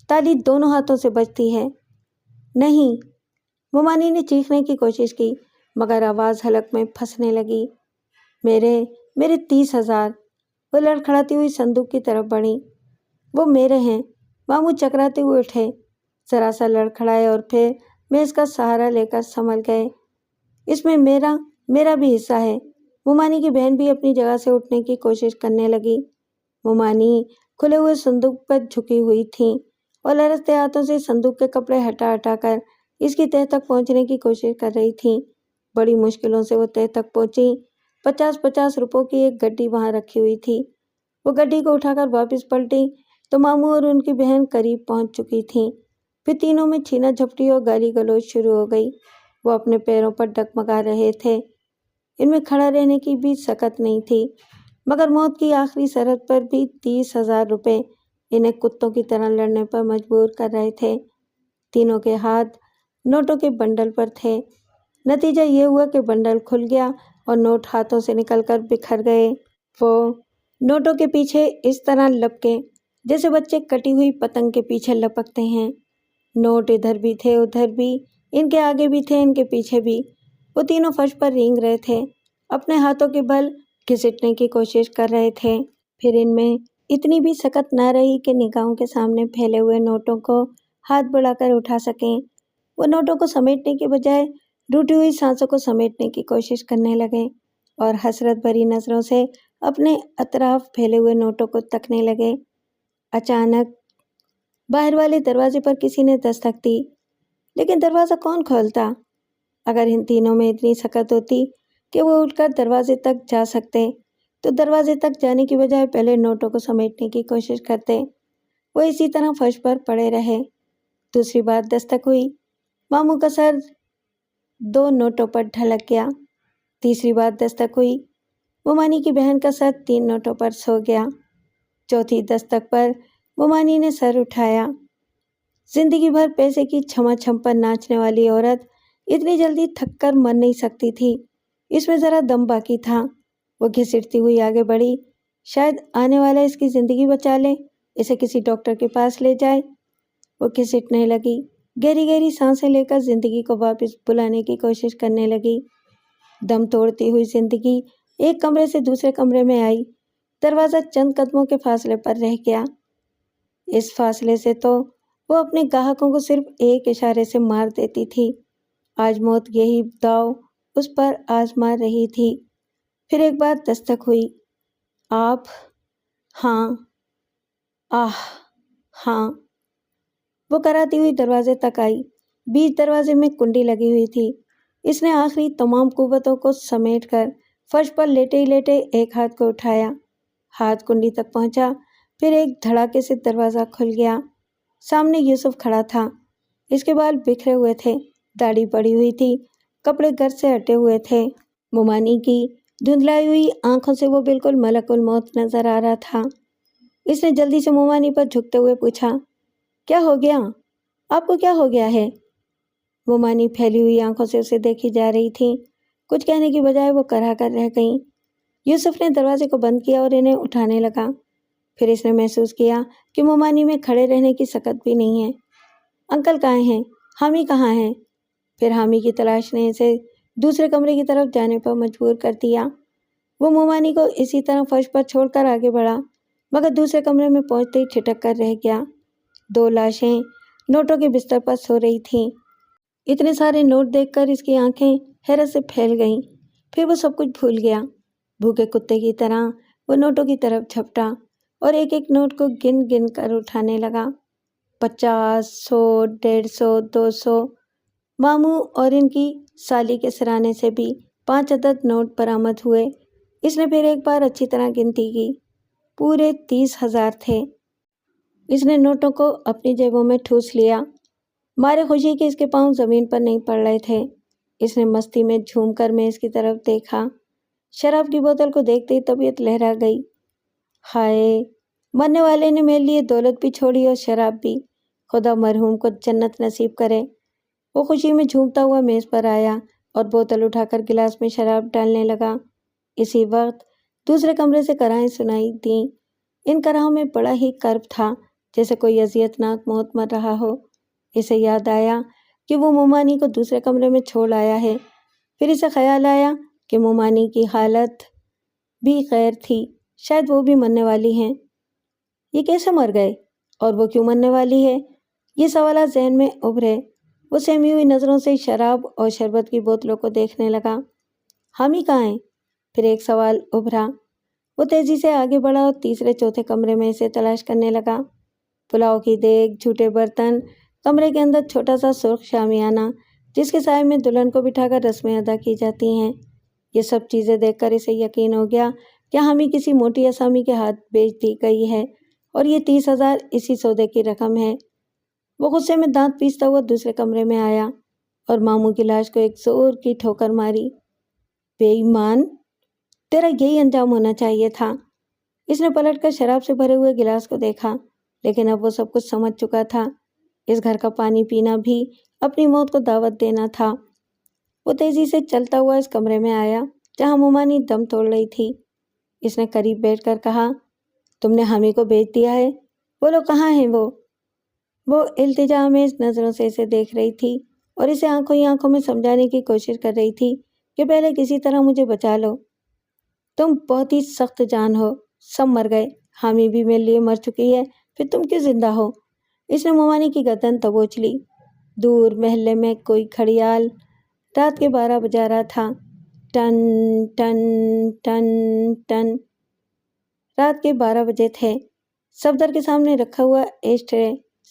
تالی دونوں ہاتھوں سے بجتی ہے۔ نہیں، مومانی نے چیخنے کی کوشش کی مگر آواز حلق میں پھنسنے لگی۔ میرے 30,000۔ وہ لڑکھڑاتی ہوئی صندوق کی طرف بڑھی۔ وہ میرے ہیں۔ ماموں چکراتے ہوئے اٹھے، ذرا سا لڑکھڑائے اور پھر میز کا سہارا لے کر سنبھل گئے۔ اس میں میرا بھی حصہ ہے۔ مومانی کی بہن بھی اپنی جگہ سے اٹھنے کی کوشش کرنے لگی۔ مومانی کھلے ہوئے صندوق پر جھکی ہوئی تھیں اور لرزتے ہاتھوں سے صندوق کے کپڑے ہٹا ہٹا کر اس کی تہہ تک پہنچنے کی کوشش کر رہی تھیں۔ بڑی مشکلوں سے وہ تہہ تک پہنچی۔ 50 روپوں کی ایک گڈی وہاں رکھی ہوئی تھی۔ وہ گڈی کو اٹھا کر واپس پلٹی تو ماموں اور ان کی بہن قریب پہنچ چکی تھیں۔ پھر تینوں میں چھینا جھپٹی اور گالی گلوچ شروع ہو گئی۔ وہ اپنے پیروں پر ڈگمگا رہے تھے۔ ان میں کھڑا رہنے کی بھی سکت نہیں تھی، مگر موت کی آخری سرحد پر بھی 30,000 روپے انہیں کتوں کی طرح لڑنے پر مجبور کر رہے تھے۔ تینوں کے ہاتھ نوٹوں کے بنڈل پر تھے۔ نتیجہ یہ ہوا کہ بنڈل کھل گیا اور نوٹ ہاتھوں سے نکل کر بکھر گئے۔ وہ نوٹوں کے پیچھے اس طرح لپکے جیسے بچے کٹی ہوئی پتنگ کے پیچھے لپکتے ہیں۔ نوٹ ادھر بھی تھے ادھر بھی، ان کے آگے بھی تھے ان کے پیچھے بھی۔ وہ تینوں فرش پر رینگ رہے تھے، اپنے ہاتھوں کے بل گھسیٹنے کی کوشش کر رہے تھے۔ پھر ان میں اتنی بھی سکت نہ رہی کہ نگاہوں کے سامنے پھیلے ہوئے نوٹوں کو ہاتھ بڑھا کر اٹھا سکیں۔ وہ نوٹوں کو سمیٹنے کے بجائے روٹھی ہوئی سانسوں کو سمیٹنے کی کوشش کرنے لگے اور حسرت بھری نظروں سے اپنے اطراف پھیلے ہوئے نوٹوں کو تکنے لگے۔ اچانک باہر والے دروازے پر کسی نے دستک دی، لیکن دروازہ کون کھولتا؟ اگر ان تینوں میں اتنی سکت ہوتی کہ وہ اٹھ کر دروازے تک جا سکتے تو دروازے تک جانے کی بجائے پہلے نوٹوں کو سمیٹنے کی کوشش کرتے۔ وہ اسی طرح فرش پر پڑے رہے۔ دوسری بار دستک ہوئی، ماموں کا سر 2 نوٹوں پر ڈھلک گیا۔ تیسری بار دستک ہوئی، مومانی کی بہن کا سر 3 نوٹوں پر سو گیا۔ چوتھی دستک پر مومانی نے سر اٹھایا۔ زندگی بھر پیسے کی چھما چھم پر ناچنے والی عورت اتنی جلدی تھک کر مر نہیں سکتی تھی، اس میں ذرا دم باقی تھا۔ وہ گھسٹتی ہوئی آگے بڑھی، شاید آنے والا اس کی زندگی بچا لے، اسے کسی ڈاکٹر کے پاس لے جائے۔ وہ گھسٹنے لگی، گہری گہری سانسیں لے کر زندگی کو واپس بلانے کی کوشش کرنے لگی۔ دم توڑتی ہوئی زندگی ایک کمرے سے دوسرے کمرے میں آئی۔ دروازہ چند قدموں کے فاصلے پر رہ گیا۔ اس فاصلے سے تو وہ اپنے گاہکوں کو صرف ایک اشارے سے مار دیتی تھی۔ آج موت یہی داؤ اس پر آزما رہی تھی۔ پھر ایک بار دستک ہوئی۔ آپ؟ ہاں۔ آہ ہاں۔ وہ کراتی ہوئی دروازے تک آئی۔ بیچ دروازے میں کنڈی لگی ہوئی تھی۔ اس نے آخری تمام قوتوں کو سمیٹ کر فرش پر لیٹے ہی لیٹے ایک ہاتھ کو اٹھایا۔ ہاتھ کنڈی تک پہنچا، پھر ایک دھڑاکے سے دروازہ کھل گیا۔ سامنے یوسف کھڑا تھا۔ اس کے بال بکھرے ہوئے تھے، داڑھی پڑی ہوئی تھی، کپڑے گر سے ہٹے ہوئے تھے۔ مومانی کی دھندلائی ہوئی آنکھوں سے وہ بالکل ملک الموت نظر آ رہا تھا۔ اس نے جلدی سے مومانی پر جھکتے ہوئے پوچھا، کیا ہو گیا؟ آپ کو کیا ہو گیا ہے؟ مومانی پھیلی ہوئی آنکھوں سے اسے دیکھی جا رہی تھی۔ کچھ کہنے کی بجائے وہ کرا کر رہ گئیں۔ یوسف نے دروازے کو بند کیا اور انہیں اٹھانے لگا۔ پھر اس نے محسوس کیا کہ مومانی میں کھڑے رہنے کی سکت بھی نہیں ہے۔ انکل کہاں ہیں؟ حامی کہاں ہے؟ پھر حامی کی تلاش نے اسے دوسرے کمرے کی طرف جانے پر مجبور کر دیا۔ وہ مومانی کو اسی طرح فرش پر چھوڑ کر آگے بڑھا، مگر دوسرے کمرے میں پہنچتے ہی ٹھٹک کر رہ گیا۔ 2 لاشیں نوٹوں کے بستر پر سو رہی تھیں۔ اتنے سارے نوٹ دیکھ کر اس کی آنکھیں حیرت سے پھیل گئیں۔ پھر وہ سب کچھ بھول گیا۔ بھوکے کتے کی طرح وہ نوٹوں کی طرف جھپٹا اور ایک ایک نوٹ کو گن گن کر اٹھانے لگا۔ 50، 100، 150، 200۔ ماموں اور ان کی سالی کے سرانے سے بھی 5 عدد نوٹ برآمد ہوئے۔ اس نے پھر ایک بار اچھی طرح گنتی کی، پورے 30,000 تھے۔ اس نے نوٹوں کو اپنی جیبوں میں ٹھوس لیا، مارے خوشی کہ اس کے پاؤں زمین پر نہیں پڑ رہے تھے۔ اس نے مستی میں جھوم کر میز کی طرف دیکھا۔ شراب کی بوتل کو دیکھتے ہی طبیعت لہرا گئی۔ ہائے، مرنے والے نے میرے لیے دولت بھی چھوڑی اور شراب بھی، خدا مرحوم کو جنت نصیب کرے۔ وہ خوشی میں جھومتا ہوا میز پر آیا اور بوتل اٹھا کر گلاس میں شراب ڈالنے لگا۔ اسی وقت دوسرے کمرے سے کرائیں سنائی دیں۔ ان کراہوں میں بڑا ہی کرب تھا، جیسے کوئی اذیت ناک موت مر رہا ہو۔ اسے یاد آیا کہ وہ مومانی کو دوسرے کمرے میں چھوڑ آیا ہے۔ پھر اسے خیال آیا کہ مومانی کی حالت بھی خیر تھی، شاید وہ بھی مرنے والی ہیں۔ یہ کیسے مر گئے اور وہ کیوں مرنے والی ہے؟ یہ سوالات ذہن میں ابھرے۔ وہ سہمی ہوئی نظروں سے شراب اور شربت کی بوتلوں کو دیکھنے لگا۔ حامی کہاں ہے؟ پھر ایک سوال ابھرا۔ وہ تیزی سے آگے بڑھا اور تیسرے چوتھے کمرے میں اسے تلاش کرنے لگا۔ پلاؤ کی دیگ، جھوٹے برتن، کمرے کے اندر چھوٹا سا سرخ شامیانہ جس کے سائے میں دلہن کو بٹھا کر رسمیں ادا کی جاتی ہیں۔ یہ سب چیزیں دیکھ کر اسے یقین ہو گیا کہ حامی کسی موٹی آسامی کے ہاتھ بیچ دی گئی ہے اور یہ 30,000 اسی سودے کی رقم ہے۔ وہ غصے میں دانت پیستا ہوا دوسرے کمرے میں آیا اور ماموں کی لاش کو ایک زور کی ٹھوکر ماری۔ بے ایمان، تیرا یہی انجام ہونا چاہیے تھا۔ اس نے پلٹ کر شراب سے بھرے ہوئے گلاس کو دیکھا، لیکن اب وہ سب کچھ سمجھ چکا تھا۔ اس گھر کا پانی پینا بھی اپنی موت کو دعوت دینا تھا۔ وہ تیزی سے چلتا ہوا اس کمرے میں آیا جہاں مومانی دم توڑ رہی تھی۔ اس نے قریب بیٹھ کر کہا، تم نے حامی کو بیچ دیا ہے؟ بولو کہاں ہیں وہ؟ وہ التجا آمیز نظروں سے اسے دیکھ رہی تھی اور اسے آنکھوں ہی آنکھوں میں سمجھانے کی کوشش کر رہی تھی کہ پہلے کسی طرح مجھے بچا لو۔ تم بہت ہی سخت جان ہو، سب مر گئے، حامی بھی میرے لیے مر چکی ہے، پھر تم کیوں زندہ ہو؟ اس نے مومانی کی گردن دبوچ لی۔ دور محلے میں کوئی گھڑیال رات کے 12 بجا رہا تھا۔ ٹن ٹن ٹن ٹن۔ رات کے 12 بجے تھے۔ صفدر کے سامنے رکھا ہوا ایش ٹرے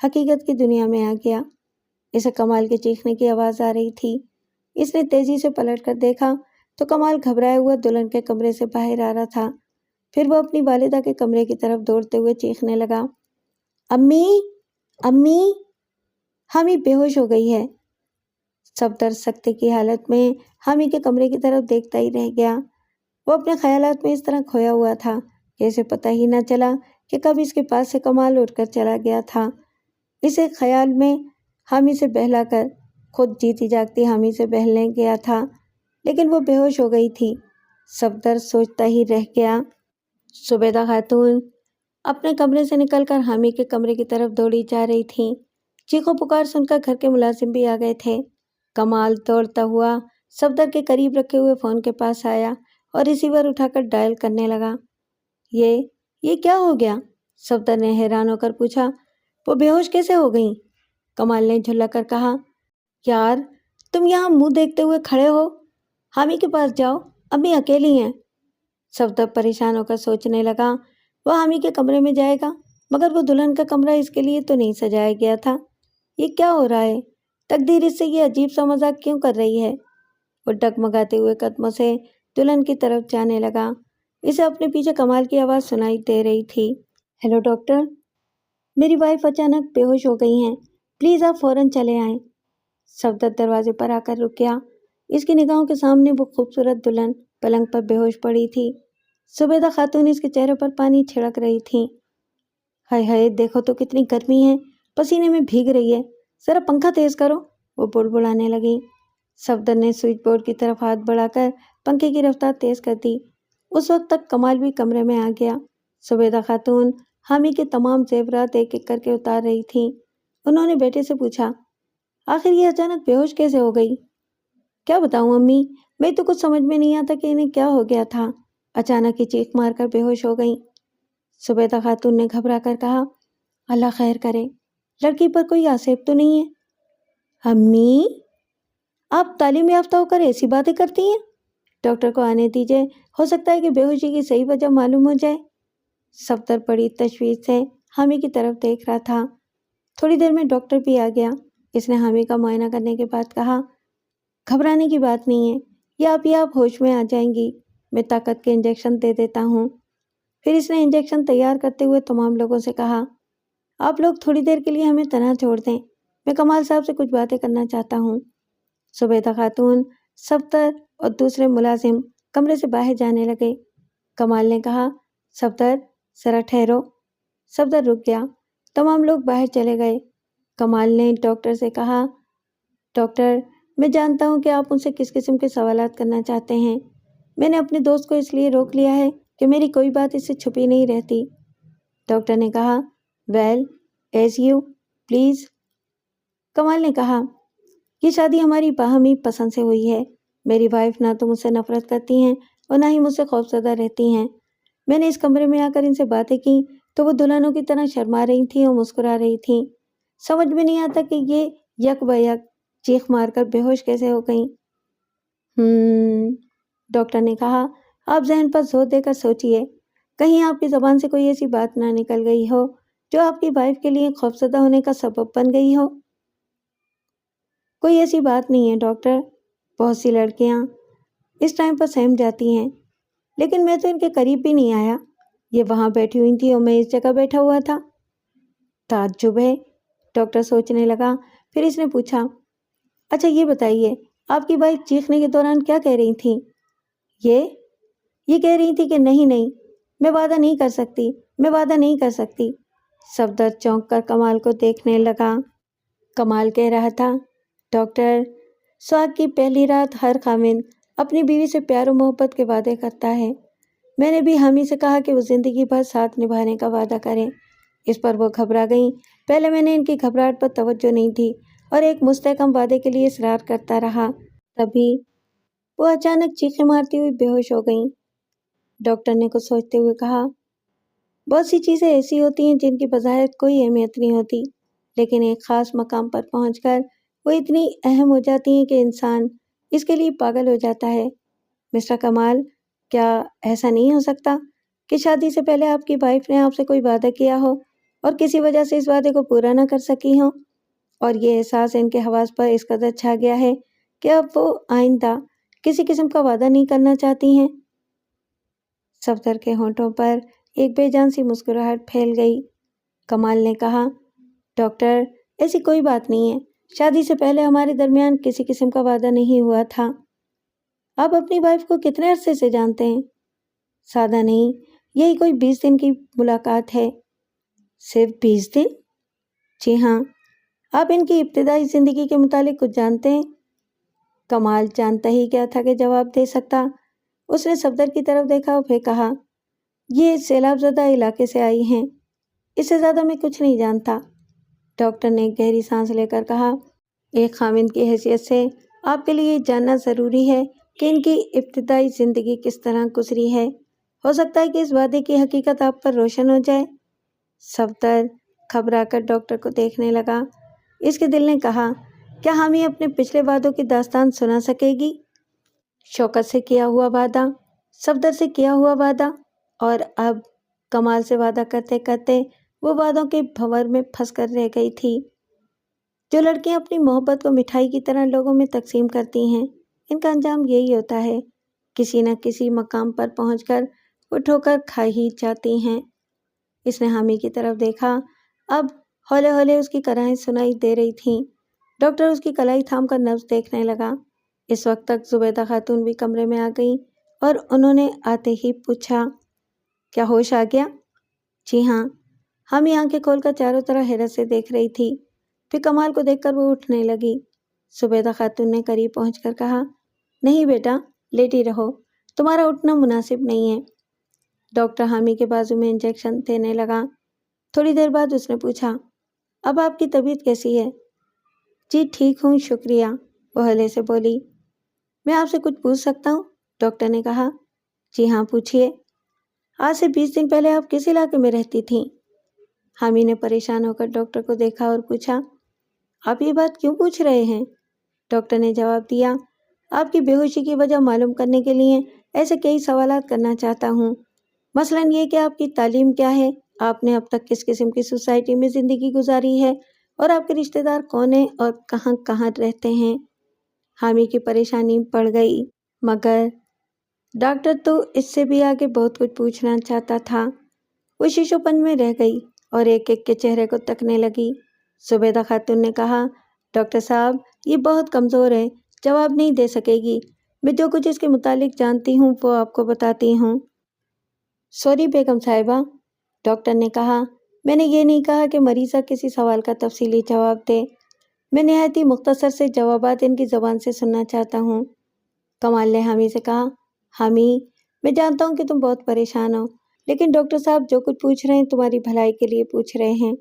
حقیقت کی دنیا میں آ گیا۔ اسے کمال کے چیخنے کی آواز آ رہی تھی۔ اس نے تیزی سے پلٹ کر دیکھا تو کمال گھبرائے ہوا دلہن کے کمرے سے باہر آ رہا تھا۔ پھر وہ اپنی والدہ کے کمرے کی طرف دوڑتے ہوئے چیخنے لگا، امی، امی، حامی بے ہوش ہو گئی ہے۔ صفدر سکتے کی حالت میں حامی کے کمرے کی طرف دیکھتا ہی رہ گیا۔ وہ اپنے خیالات میں اس طرح کھویا ہوا تھا کہ اسے پتہ ہی نہ چلا کہ کب اس کے پاس سے کمال اٹھ کر چلا گیا تھا۔ اسے خیال میں حامی سے بہلا کر خود جیتی جاگتی حامی سے بہلنے گیا تھا، لیکن وہ بے ہوش ہو گئی تھی۔ صفدر سوچتا ہی رہ گیا۔ زبیدہ خاتون اپنے کمرے سے نکل کر حامی کے کمرے کی طرف دوڑی جا رہی تھیں۔ چیخو پکار سن کر گھر کے ملازم بھی آ گئے تھے۔ کمال دوڑتا ہوا صفدر کے قریب رکھے ہوئے فون کے پاس آیا اور ریسیور اٹھا کر ڈائل کرنے لگا۔ یہ کیا ہو گیا؟ صفدر نے حیران ہو کر پوچھا۔ وہ بے ہوش کیسے ہو گئیں؟ کمال نے جھلا کر کہا، یار تم یہاں منہ دیکھتے ہوئے کھڑے ہو، حامی کے پاس جاؤ، امی اکیلی ہیں۔ صفدر پریشان ہو کر سوچنے لگا، وہ حامی کے کمرے میں جائے گا، مگر وہ دلہن کا کمرہ اس کے لیے تو نہیں سجایا گیا تھا۔ یہ کیا ہو رہا ہے؟ تقدیر اس سے یہ عجیب سا مذاق کیوں کر رہی ہے؟ وہ ڈگمگاتے ہوئے قدموں سے دلہن کی طرف جانے لگا۔ اسے اپنے پیچھے کمال کی آواز سنائی دے رہی تھی، ہیلو ڈاکٹر، میری وائف اچانک بے ہوش ہو گئی ہیں، پلیز آپ فوراً چلے آئیں۔ صفدر دروازے پر آ کر رک گیا۔ اس کی نگاہوں کے سامنے وہ خوبصورت دلہن پلنگ پر بے ہوش پڑی تھی۔ زبیدہ خاتون اس کے چہرے پر پانی چھڑک رہی تھیں۔ ہائے ہائے، دیکھو تو کتنی گرمی ہے، پسینے میں بھیگ رہی ہے، ذرا پنکھا تیز کرو، وہ بڑبڑانے لگی۔ صفدر نے سوئچ بورڈ کی طرف ہاتھ بڑھا کر پنکھے کی رفتار تیز کر دی۔ اس وقت تک کمال بھی کمرے میں آ گیا۔ زبیدہ خاتون حامی کے تمام زیورات ایک ایک کر کے اتار رہی تھیں۔ انہوں نے بیٹے سے پوچھا، آخر یہ اچانک بے ہوش کیسے ہو گئی؟ کیا بتاؤں امی، میں تو کچھ سمجھ میں نہیں آتا کہ انہیں کیا ہو گیا تھا، اچانک ہی چیخ مار کر بے ہوش ہو گئیں۔ زبیدہ خاتون نے گھبرا کر کہا، اللہ خیر کرے، لڑکی پر کوئی آسیب تو نہیں ہے؟ امی، آپ تعلیم یافتہ ہو کر ایسی باتیں کرتی ہیں؟ ڈاکٹر کو آنے دیجیے، ہو سکتا ہے کہ بے ہوشی کی صحیح وجہ معلوم ہو جائے۔ صفدر بڑی تشویش سے حامی کی طرف دیکھ رہا تھا۔ تھوڑی دیر میں ڈاکٹر بھی آ گیا۔ اس نے حامی کا معائنہ کرنے کے بعد کہا، گھبرانے کی بات نہیں ہے، یہ آپ ہوش میں آ جائیں گی، میں طاقت کے انجیکشن دے دیتا ہوں۔ پھر اس نے انجیکشن تیار کرتے ہوئے تمام لوگوں سے کہا، آپ لوگ تھوڑی دیر کے لیے ہمیں تنہا چھوڑ دیں، میں کمال صاحب سے کچھ باتیں کرنا چاہتا ہوں۔ زبیدہ خاتون، صفدر اور دوسرے ملازم کمرے سے باہر جانے لگے۔ کمال نے کہا، صفدر ذرا ٹھہرو۔ صفدر رک گیا۔ تمام لوگ باہر چلے گئے۔ کمال نے ڈاکٹر سے کہا، ڈاکٹر، میں جانتا ہوں کہ آپ ان سے کس قسم کے سوالات کرنا چاہتے ہیں۔ میں نے اپنے دوست کو اس لیے روک لیا ہے کہ میری کوئی بات اس سے چھپی نہیں رہتی۔ ڈاکٹر نے کہا، ویل، ایز یو پلیز۔ کمال نے کہا، یہ شادی ہماری باہمی پسند سے ہوئی ہے۔ میری وائف نہ تو مجھ سے نفرت کرتی ہیں اور نہ ہی مجھ سے خوفزدہ رہتی ہیں۔ میں نے اس کمرے میں آ کر ان سے باتیں کی تو وہ دلہنوں کی طرح شرما رہی تھیں اور مسکرا رہی تھیں۔ سمجھ میں نہیں آتا کہ یہ یک بہ یک چیخ مار کر بے ہوش کیسے ہو گئیں۔ ڈاکٹر نے کہا، آپ ذہن پر زور دے کر سوچئے، کہیں آپ کی زبان سے کوئی ایسی بات نہ نکل گئی ہو جو آپ کی وائف کے لیے خوفزدہ ہونے کا سبب بن گئی ہو۔ کوئی ایسی بات نہیں ہے ڈاکٹر، بہت سی لڑکیاں اس ٹائم پر سہم جاتی ہیں، لیکن میں تو ان کے قریب بھی نہیں آیا، یہ وہاں بیٹھی ہوئی تھی اور میں اس جگہ بیٹھا ہوا تھا۔ تعجب ہے، ڈاکٹر سوچنے لگا۔ پھر اس نے پوچھا، اچھا یہ بتائیے، آپ کی وائف چیخنے کے دوران کیا کہہ رہی تھیں؟ یہ کہہ رہی تھی کہ نہیں، میں وعدہ نہیں کر سکتی، میں وعدہ نہیں کر سکتی۔ صفدر چونک کر کمال کو دیکھنے لگا۔ کمال کہہ رہا تھا، ڈاکٹر، سہاگ کی پہلی رات ہر خاوند اپنی بیوی سے پیار و محبت کے وعدے کرتا ہے۔ میں نے بھی حامی سے کہا کہ وہ زندگی بھر ساتھ نبھانے کا وعدہ کریں۔ اس پر وہ گھبرا گئیں۔ پہلے میں نے ان کی گھبراہٹ پر توجہ نہیں دی اور ایک مستحکم وعدے کے لیے اصرار کرتا رہا، تبھی وہ اچانک چیخیں مارتی ہوئی بے ہوش ہو گئیں۔ ڈاکٹر نے کچھ سوچتے ہوئے کہا، بہت سی چیزیں ایسی ہوتی ہیں جن کی بظاہر کوئی اہمیت نہیں ہوتی، لیکن ایک خاص مقام پر پہنچ کر وہ اتنی اہم ہو جاتی ہیں کہ انسان اس کے لیے پاگل ہو جاتا ہے۔ مسٹر کمال، کیا ایسا نہیں ہو سکتا کہ شادی سے پہلے آپ کی وائف نے آپ سے کوئی وعدہ کیا ہو اور کسی وجہ سے اس وعدے کو پورا نہ کر سکی ہوں، اور یہ احساس ان کے حواس پر اس قدر چھا گیا ہے کہ اب وہ آئندہ کسی قسم کا وعدہ نہیں کرنا چاہتی ہیں۔ صفدر کے ہونٹوں پر ایک بے جان سی مسکراہٹ پھیل گئی۔ کمال نے کہا، ڈاکٹر ایسی کوئی بات نہیں ہے، شادی سے پہلے ہمارے درمیان کسی قسم کا وعدہ نہیں ہوا تھا۔ آپ اپنی وائف کو کتنے عرصے سے جانتے ہیں؟ سادہ نہیں، یہی کوئی 20 دن کی ملاقات ہے۔ صرف 20 دن؟ جی ہاں۔ آپ ان کی ابتدائی زندگی کے متعلق کچھ جانتے ہیں؟ کمال جانتا ہی کیا تھا کہ جواب دے سکتا۔ اس نے صفدر کی طرف دیکھا اور پھر کہا، یہ سیلاب زدہ علاقے سے آئی ہیں، اس سے زیادہ میں کچھ نہیں جانتا۔ ڈاکٹر نے گہری سانس لے کر کہا، ایک خاوند کی حیثیت سے آپ کے لیے یہ جاننا ضروری ہے کہ ان کی ابتدائی زندگی کس طرح گزری ہے۔ ہو سکتا ہے کہ اس وعدے کی حقیقت آپ پر روشن ہو جائے۔ صفدر گھبرا کر ڈاکٹر کو دیکھنے لگا۔ اس کے دل نے کہا، کیا حامی اپنے پچھلے وعدوں کی داستان سنا سکے گی؟ شوکت سے کیا ہوا وعدہ، صفدر سے کیا ہوا وعدہ، اور اب کمال سے وعدہ کرتے کرتے وہ وعدوں کے بھنور میں پھنس کر رہ گئی تھی۔ جو لڑکیاں اپنی محبت کو مٹھائی کی طرح لوگوں میں تقسیم کرتی ہیں، ان کا انجام یہی ہوتا ہے، کسی نہ کسی مقام پر پہنچ کر وہ ٹھوکر کھا ہی جاتی ہیں۔ اس نے حامی کی طرف دیکھا۔ اب ہولے ہولے اس کی کرائیں سنائی دے رہی تھیں۔ ڈاکٹر اس کی کلائی تھام کر نبض دیکھنے لگا۔ اس وقت تک زبیدہ خاتون بھی کمرے میں آ گئیں اور انہوں نے آتے ہی پوچھا، کیا ہوش آ گیا؟ جی ہاں۔ حامی آنکھیں کھول کر چاروں طرف حیرت سے دیکھ رہی تھی۔ پھر کمال کو دیکھ کر وہ اٹھنے لگی۔ زبیدہ خاتون نے قریب پہنچ کر کہا، نہیں بیٹا، لیٹی رہو، تمہارا اٹھنا مناسب نہیں ہے۔ ڈاکٹر حامی کے بازو میں انجیکشن دینے لگا۔ تھوڑی دیر بعد اس نے پوچھا، اب آپ کی طبیعت کیسی ہے؟ جی ٹھیک ہوں، شکریہ، وہ ہلے سے بولی۔ میں آپ سے کچھ پوچھ سکتا ہوں؟ ڈاکٹر نے کہا۔ جی ہاں، پوچھیے۔ آج سے 20 دن پہلے آپ کس علاقے میں رہتی تھیں؟ حامی نے پریشان ہو کر ڈاکٹر کو دیکھا اور پوچھا، آپ یہ بات کیوں پوچھ رہے ہیں؟ ڈاکٹر نے جواب دیا، آپ کی بے ہوشی کی وجہ معلوم کرنے کے لیے ایسے کئی سوالات کرنا چاہتا ہوں۔ مثلاً یہ کہ آپ کی تعلیم کیا ہے، آپ نے اب تک کس قسم کی سوسائٹی میں زندگی گزاری ہے، اور آپ کے رشتہ دار کون ہیں اور کہاں کہاں رہتے ہیں۔ حامی کی پریشانی بڑھ گئی، مگر ڈاکٹر تو اس سے بھی آگے بہت کچھ پوچھنا چاہتا تھا۔ وہ شیشو پن میں رہ گئی اور ایک ایک کے چہرے کو تکنے لگی۔ زبیدہ خاتون نے کہا، ڈاکٹر صاحب یہ بہت کمزور ہے، جواب نہیں دے سکے گی۔ میں جو کچھ اس کے متعلق جانتی ہوں وہ آپ کو بتاتی ہوں۔ سوری بیگم صاحبہ، ڈاکٹر نے کہا، میں نے یہ نہیں کہا کہ مریضہ کسی سوال کا تفصیلی جواب دے۔ میں نہایت ہی مختصر سے جوابات ان کی زبان سے سننا چاہتا ہوں۔ کمال نے حامی سے کہا، حامی میں جانتا ہوں کہ تم بہت پریشان ہو، لیکن ڈاکٹر صاحب جو کچھ پوچھ رہے ہیں تمہاری بھلائی کے لیے پوچھ رہے ہیں۔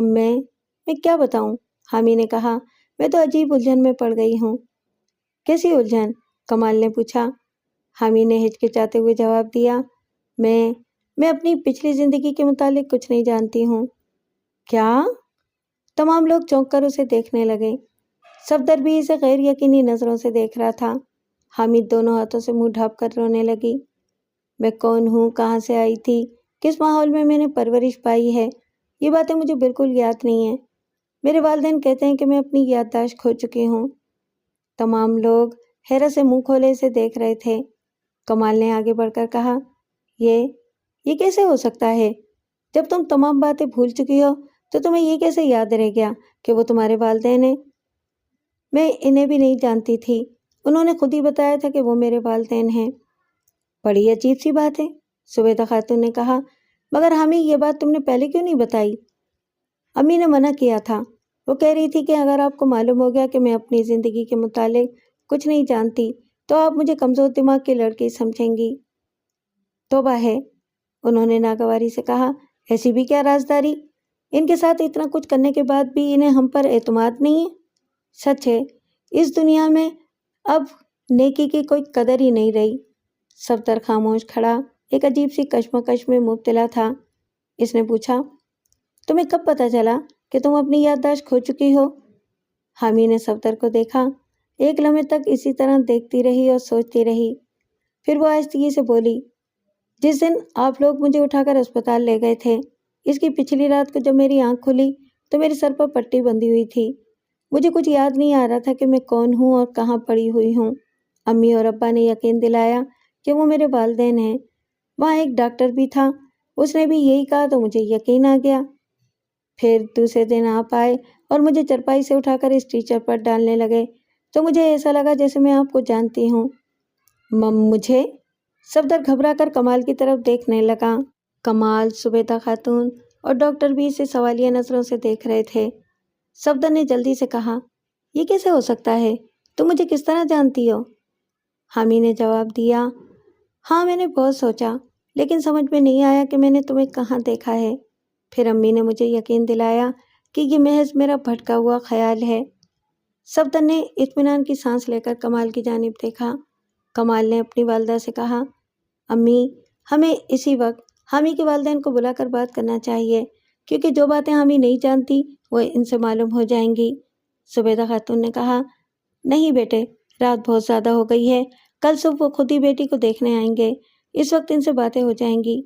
میں کیا بتاؤں؟ حامی نے کہا، میں تو عجیب الجھن میں پڑ گئی ہوں۔ کیسی الجھن؟ کمال نے پوچھا۔ حامی نے ہچکچاتے ہوئے جواب دیا، میں اپنی پچھلی زندگی کے متعلق کچھ نہیں جانتی ہوں۔ کیا؟ تمام لوگ چونک کر اسے دیکھنے لگے۔ صفدر بھی اسے غیر یقینی نظروں سے دیکھ رہا تھا۔ حامد دونوں ہاتھوں سے منہ ڈھانپ کر رونے لگی۔ میں کون ہوں، کہاں سے آئی تھی، کس ماحول میں نے پرورش پائی ہے، یہ باتیں مجھے بالکل یاد نہیں ہیں۔ میرے والدین کہتے ہیں کہ میں اپنی یادداشت کھو چکی ہوں۔ تمام لوگ حیرت سے منہ کھولے اسے دیکھ رہے تھے۔ کمال نے آگے بڑھ کر کہا، یہ کیسے ہو سکتا ہے؟ جب تم تمام باتیں بھول چکی ہو تو تمہیں یہ کیسے یاد رہ گیا کہ وہ تمہارے والدین ہیں؟ میں انہیں بھی نہیں جانتی تھی، انہوں نے خود ہی بتایا تھا کہ وہ میرے والدین ہیں۔ بڑی عجیب سی بات ہے، زبیدہ خاتون نے کہا، مگر حامی یہ بات تم نے پہلے کیوں نہیں بتائی؟ امی نے منع کیا تھا، وہ کہہ رہی تھی کہ اگر آپ کو معلوم ہو گیا کہ میں اپنی زندگی کے متعلق کچھ نہیں جانتی تو آپ مجھے کمزور دماغ کی لڑکی سمجھیں گی۔ توبہ ہے، انہوں نے ناگواری سے کہا، ایسی بھی کیا رازداری؟ ان کے ساتھ اتنا کچھ کرنے کے بعد بھی انہیں ہم پر اعتماد نہیں ہے؟ سچ ہے، اس دنیا میں اب نیکی کی کوئی قدر ہی نہیں رہی۔ صفدر خاموش کھڑا ایک عجیب سی کشمکش میں مبتلا تھا۔ اس نے پوچھا، تمہیں کب پتہ چلا کہ تم اپنی یادداشت کھو چکی ہو؟ حامی نے صفدر کو دیکھا، ایک لمحے تک اسی طرح دیکھتی رہی اور سوچتی رہی، پھر وہ آہستگی سے بولی، جس دن آپ لوگ مجھے اٹھا کر اسپتال لے گئے تھے اس کی پچھلی رات کو جب میری آنکھ کھلی تو میرے سر پر پٹی بندھی ہوئی تھی۔ مجھے کچھ یاد نہیں آ رہا تھا کہ میں کون ہوں اور کہاں پڑی ہوئی ہوں۔ امی اور ابا نے یقین دلایا کہ وہ میرے والدین ہیں۔ وہاں ایک ڈاکٹر بھی تھا، اس نے بھی یہی کہا تو مجھے یقین آ گیا۔ پھر دوسرے دن آپ آئے اور مجھے چرپائی سے اٹھا کر اسٹریچر پر ڈالنے لگے تو مجھے ایسا لگا جیسے میں آپ کو جانتی ہوں۔ مجھے؟ صفدر گھبرا کر کمال کی طرف دیکھنے لگا۔ کمال، زبیدہ خاتون اور ڈاکٹر بھی اسے سوالیہ نظروں سے دیکھ رہے تھے۔ صفدر نے جلدی سے کہا، یہ کیسے ہو سکتا ہے؟ تم مجھے کس طرح جانتی ہو؟ حامی نے جواب دیا، ہاں میں نے بہت سوچا لیکن سمجھ میں نہیں آیا کہ میں نے تمہیں کہاں دیکھا ہے۔ پھر امی نے مجھے یقین دلایا کہ یہ محض میرا بھٹکا ہوا خیال ہے۔ صفدر نے اطمینان کی سانس لے کر کمال کی جانب دیکھا۔ کمال نے اپنی والدہ سے کہا، امی ہمیں اسی وقت حامی کے والدین کو بلا کر بات کرنا چاہیے کیونکہ جو باتیں حامی نہیں جانتی وہ ان سے معلوم ہو جائیں گی۔ زبیدہ خاتون نے کہا، نہیں بیٹے، رات بہت زیادہ ہو گئی ہے، کل صبح وہ خود ہی بیٹی کو دیکھنے آئیں گے، اس وقت ان سے باتیں ہو جائیں گی۔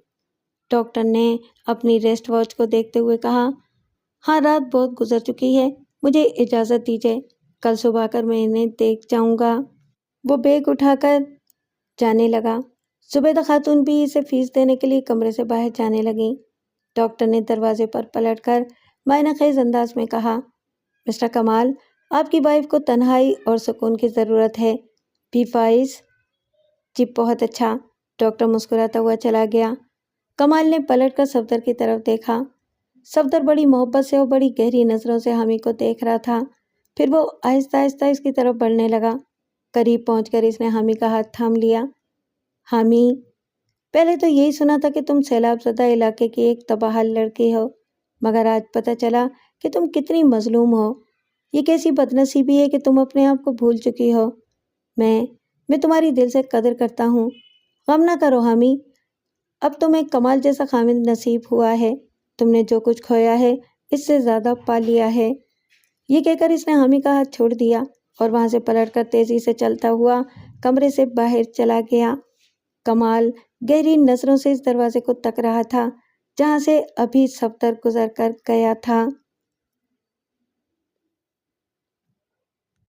ڈاکٹر نے اپنی ریسٹ واچ کو دیکھتے ہوئے کہا، ہاں رات بہت گزر چکی ہے، مجھے اجازت دیجیے، کل صبح آ کر میں انہیں دیکھ جاؤں گا۔ وہ بیگ اٹھا کر جانے لگا۔ زبیدہ خاتون بھی اسے فیس دینے کے لیے کمرے سے باہر جانے لگیں۔ ڈاکٹر نے دروازے پر پلٹ کر معنی خیز انداز میں کہا، مسٹر کمال، آپ کی وائف کو تنہائی اور سکون کی ضرورت ہے۔ Be wise. جی بہت اچھا۔ ڈاکٹر مسکراتا ہوا چلا گیا۔ کمال نے پلٹ کر صفدر کی طرف دیکھا۔ صفدر بڑی محبت سے اور بڑی گہری نظروں سے حامی کو دیکھ رہا تھا۔ پھر وہ آہستہ آہستہ اس کی طرف بڑھنے لگا۔ قریب پہنچ کر اس نے حامی کا ہاتھ تھام لیا۔ حامی، پہلے تو یہی سنا تھا کہ تم سیلاب زدہ علاقے کی ایک تابحال لڑکی ہو، مگر آج پتہ چلا کہ تم کتنی مظلوم ہو۔ یہ کیسی بدنصیبی ہے کہ تم اپنے آپ کو بھول چکی ہو۔ میں تمہاری دل سے قدر کرتا ہوں۔ غم نہ کرو حامی، اب تمہیں کمال جیسا خامد نصیب ہوا ہے۔ تم نے جو کچھ کھویا ہے اس سے زیادہ پا لیا ہے۔ یہ کہہ کر اس نے حامی کا ہاتھ چھوڑ دیا اور وہاں سے پلٹ کر تیزی سے چلتا ہوا کمرے سے باہر چلا گیا۔ کمال گہری نظروں سے اس دروازے کو تک رہا تھا جہاں سے ابھی صفدر گزر کر گیا تھا۔